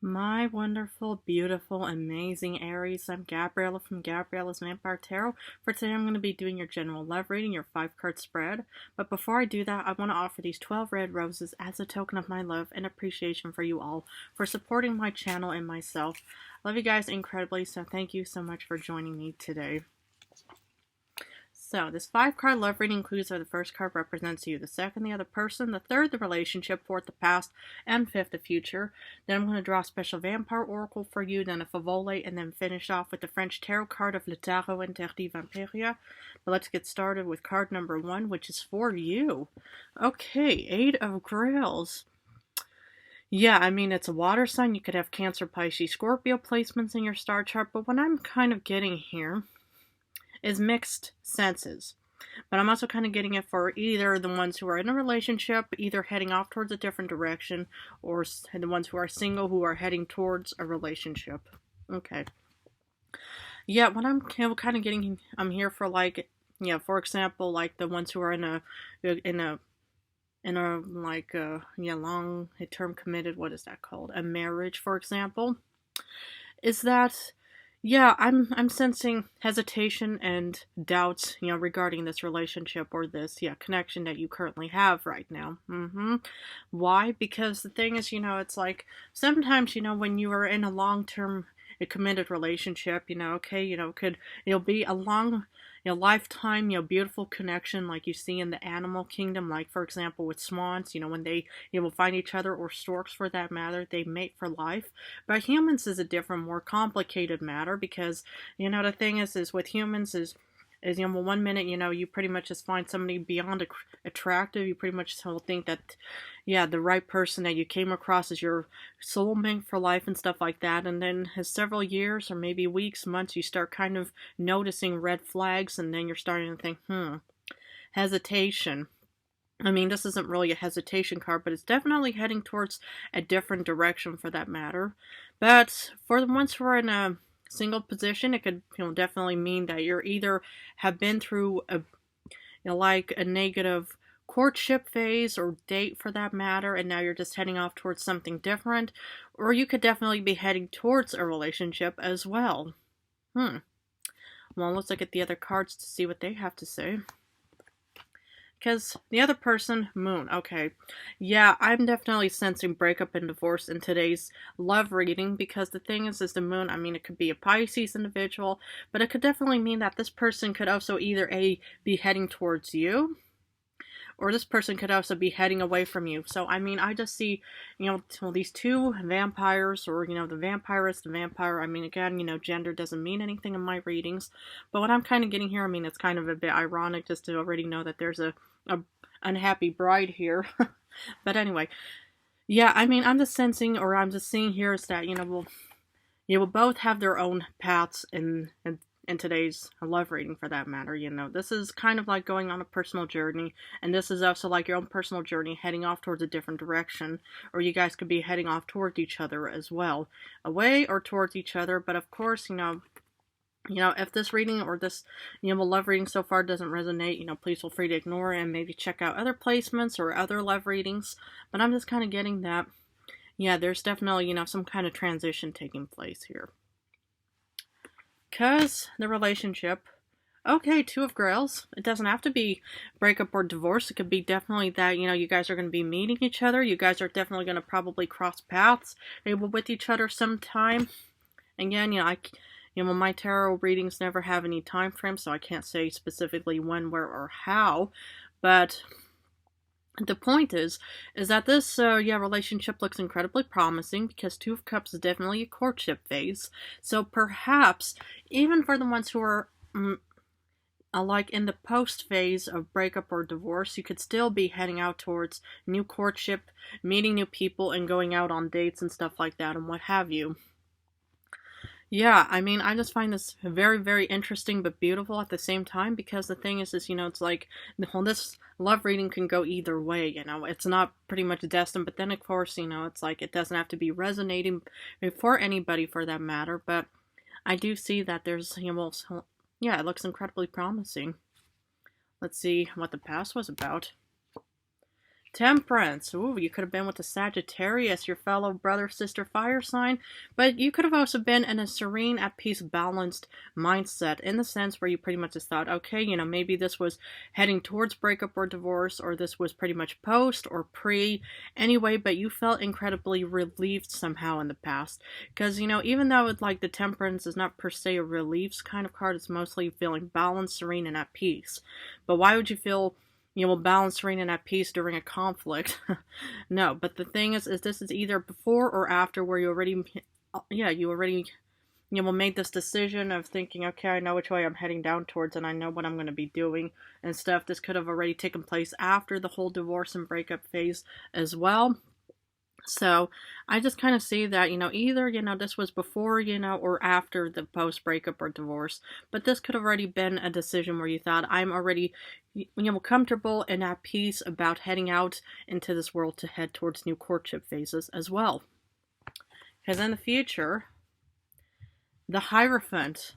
My wonderful, beautiful, amazing Aries. I'm Gabriella from Gabriella's Vampire Tarot. For today, I'm going to be doing your general love reading, your 5-card spread. But before I do that, I want to offer these 12 red roses as a token of my love and appreciation for you all for supporting my channel and myself. Love you guys incredibly, so thank you so much for joining me today. So, this 5-card love reading includes where the first card represents you, the second, the other person, the third, the relationship, fourth, the past, and fifth, the future. Then I'm going to draw a special vampire oracle for you, then a favole, and then finish off with the French tarot card of Le Tarot Interdit Vampiria. But let's get started with card number 1, which is for you. Okay, 8 of Grails. Yeah, I mean, it's a water sign. You could have Cancer, Pisces, Scorpio placements in your star chart, but what I'm kind of getting here is mixed senses. But I'm also kind of getting it for either the ones who are in a relationship, either heading off towards a different direction, or the ones who are single who are heading towards a relationship. Okay. Yeah, what I'm kind of getting, I'm here for like, yeah, for example, like the ones who are in a like long term committed, what is that called? A marriage, for example. Is that, yeah, I'm sensing hesitation and doubts, regarding this relationship or this, connection that you currently have right now. Why? Because the thing is, it's like sometimes, when you are in a long-term committed relationship, it'll be a long, lifetime, beautiful connection like you see in the animal kingdom, like for example with swans, when they, will find each other, or storks for that matter, they mate for life. But humans is a different, more complicated matter because, the thing is with humans is, well, one minute, you pretty much just find somebody beyond attractive. You pretty much will think that, the right person that you came across is your soulmate for life and stuff like that. And then as several years or maybe weeks, months, you start kind of noticing red flags, and then you're starting to think, hesitation. I mean, this isn't really a hesitation card, but it's definitely heading towards a different direction for that matter. But for the ones who are in a single position, it could definitely mean that you're either have been through a like a negative courtship phase or date for that matter, and now you're just heading off towards something different, or you could definitely be heading towards a relationship as well. Well, let's look at the other cards to see what they have to say. Because the other person, Moon, okay. Yeah, I'm definitely sensing breakup and divorce in today's love reading, because the thing is the Moon, I mean, it could be a Pisces individual, but it could definitely mean that this person could also either be heading towards you, or this person could also be heading away from you. So, I mean, I just see, these two vampires, or, the vampirist, the vampire. I mean, again, gender doesn't mean anything in my readings. But what I'm kind of getting here, I mean, it's kind of a bit ironic just to already know that there's a unhappy bride here. But anyway, yeah, I mean, I'm just sensing, or I'm just seeing here is that, will both have their own paths in today's love reading for that matter. This is kind of like going on a personal journey, and this is also like your own personal journey heading off towards a different direction, or you guys could be heading off towards each other as well, away or towards each other. But of course, if this reading or this, love reading so far doesn't resonate, please feel free to ignore it and maybe check out other placements or other love readings. But I'm just kind of getting that, there's definitely, some kind of transition taking place here. Because the relationship, okay, 2 of Grails. It doesn't have to be breakup or divorce. It could be definitely that, you guys are going to be meeting each other. You guys are definitely going to probably cross paths, maybe with each other sometime. Again, my tarot readings never have any time frame, so I can't say specifically when, where, or how. But the point is that this, relationship looks incredibly promising, because 2 of Cups is definitely a courtship phase. So perhaps, even for the ones who are, like in the post phase of breakup or divorce, you could still be heading out towards new courtship, meeting new people, and going out on dates and stuff like that, and what have you. Yeah, I mean, I just find this very, very interesting but beautiful at the same time, because the thing is it's like, this love reading can go either way, it's not pretty much destined, but then of course, it's like, it doesn't have to be resonating for anybody for that matter, but I do see that there's, it looks incredibly promising. Let's see what the past was about. Temperance. Ooh, you could have been with the Sagittarius, your fellow brother, sister, fire sign. But you could have also been in a serene, at peace, balanced mindset in the sense where you pretty much just thought, okay, maybe this was heading towards breakup or divorce, or this was pretty much post or pre anyway, but you felt incredibly relieved somehow in the past. Because, even though it's like the Temperance is not per se a reliefs kind of card, it's mostly feeling balanced, serene, and at peace. But why would you feel balanced, serene, and at peace during a conflict? No, but the thing is this is either before or after where you already made this decision of thinking, okay, I know which way I'm heading down towards and I know what I'm going to be doing and stuff. This could have already taken place after the whole divorce and breakup phase as well. So I just kind of see that, either, this was before, or after the post breakup or divorce. But this could have already been a decision where you thought, I'm already, comfortable and at peace about heading out into this world to head towards new courtship phases as well. Because in the future, the Hierophant.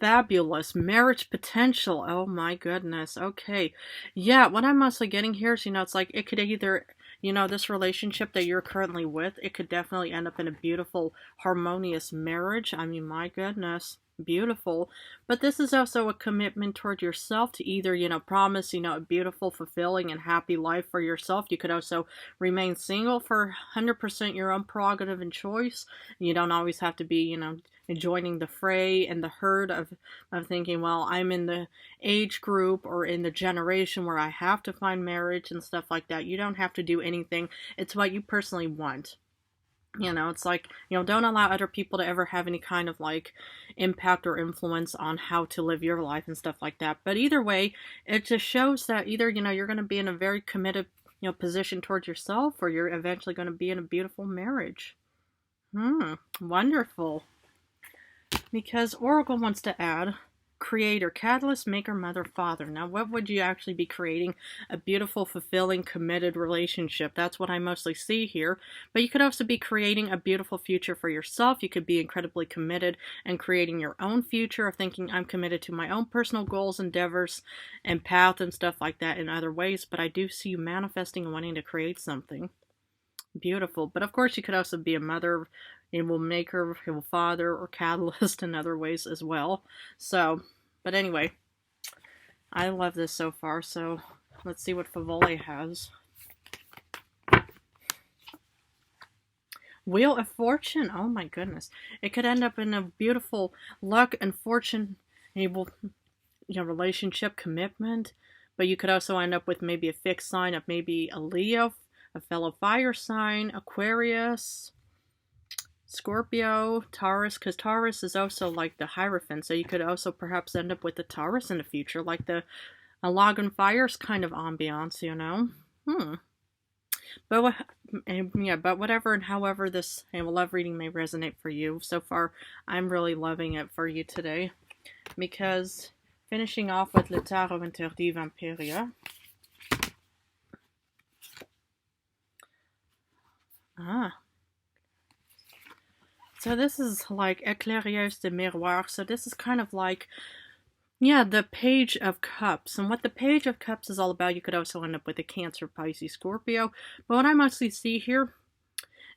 Fabulous. Marriage potential. Oh my goodness. Okay. Yeah, what I'm mostly getting here is, it's like it could either, this relationship that you're currently with, it could definitely end up in a beautiful, harmonious marriage. I mean, my goodness. Beautiful. But this is also a commitment toward yourself to either, promise, a beautiful, fulfilling, and happy life for yourself. You could also remain single for 100% your own prerogative and choice. You don't always have to be, joining the fray and the herd of thinking, well, I'm in the age group or in the generation where I have to find marriage and stuff like that. You don't have to do anything. It's what you personally want. It's like, don't allow other people to ever have any kind of like impact or influence on how to live your life and stuff like that. But either way, it just shows that either, you're going to be in a very committed, position towards yourself, or you're eventually going to be in a beautiful marriage. Wonderful. Because Oracle wants to add creator, catalyst, maker, mother, father. Now, what would you actually be creating? A beautiful, fulfilling, committed relationship. That's what I mostly see here. But you could also be creating a beautiful future for yourself. You could be incredibly committed and creating your own future of thinking, I'm committed to my own personal goals, endeavors, and path and stuff like that in other ways. But I do see you manifesting and wanting to create something beautiful. But of course, you could also be a mother, it will maker, it will father, or catalyst in other ways as well. So, but anyway, I love this so far. So let's see what Favole has. Wheel of Fortune. Oh my goodness. It could end up in a beautiful luck and fortune able, relationship commitment. But you could also end up with maybe a fixed sign of maybe a Leo, a fellow fire sign, Aquarius, Scorpio, Taurus, because Taurus is also like the Hierophant, so you could also perhaps end up with the Taurus in the future, like the Lagan Fires kind of ambiance, But but whatever and however this love reading may resonate for you, so far I'm really loving it for you today, because finishing off with Le Tarot Interdit Vampiria. So this is like Éclairieuse de Miroir. So this is kind of like, the Page of Cups. And what the Page of Cups is all about, you could also end up with a Cancer, Pisces, Scorpio. But what I mostly see here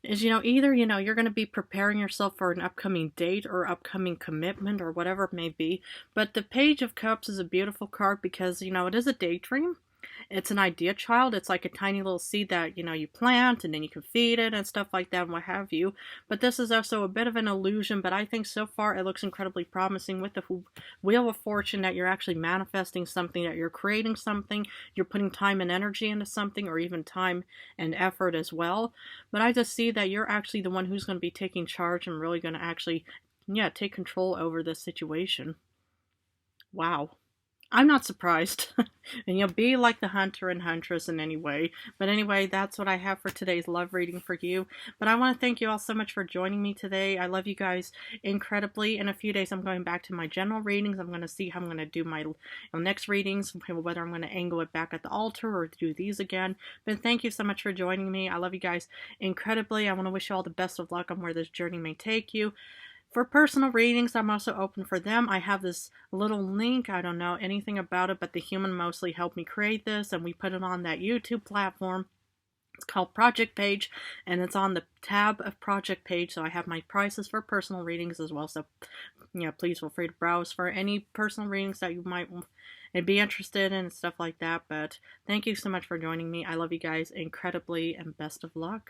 is, either, you're going to be preparing yourself for an upcoming date or upcoming commitment or whatever it may be. But the Page of Cups is a beautiful card because, it is a daydream. It's an idea child. It's like a tiny little seed that, you plant and then you can feed it and stuff like that and what have you. But this is also a bit of an illusion, but I think so far it looks incredibly promising with the Wheel of Fortune that you're actually manifesting something, that you're creating something, you're putting time and energy into something, or even time and effort as well. But I just see that you're actually the one who's going to be taking charge and really going to actually, take control over this situation. Wow. I'm not surprised. And be like the hunter and huntress in any way. But anyway, that's what I have for today's love reading for you. But I want to thank you all so much for joining me today. I love you guys incredibly. In a few days, I'm going back to my general readings. I'm going to see how I'm going to do my next readings, whether I'm going to angle it back at the altar or do these again. But thank you so much for joining me. I love you guys incredibly. I want to wish you all the best of luck on where this journey may take you. For personal readings, I'm also open for them. I have this little link. I don't know anything about it, but the human mostly helped me create this, and we put it on that YouTube platform. It's called Project Page, and it's on the tab of Project Page, so I have my prices for personal readings as well, so yeah, please feel free to browse for any personal readings that you might be interested in and stuff like that. But thank you so much for joining me. I love you guys incredibly, and best of luck.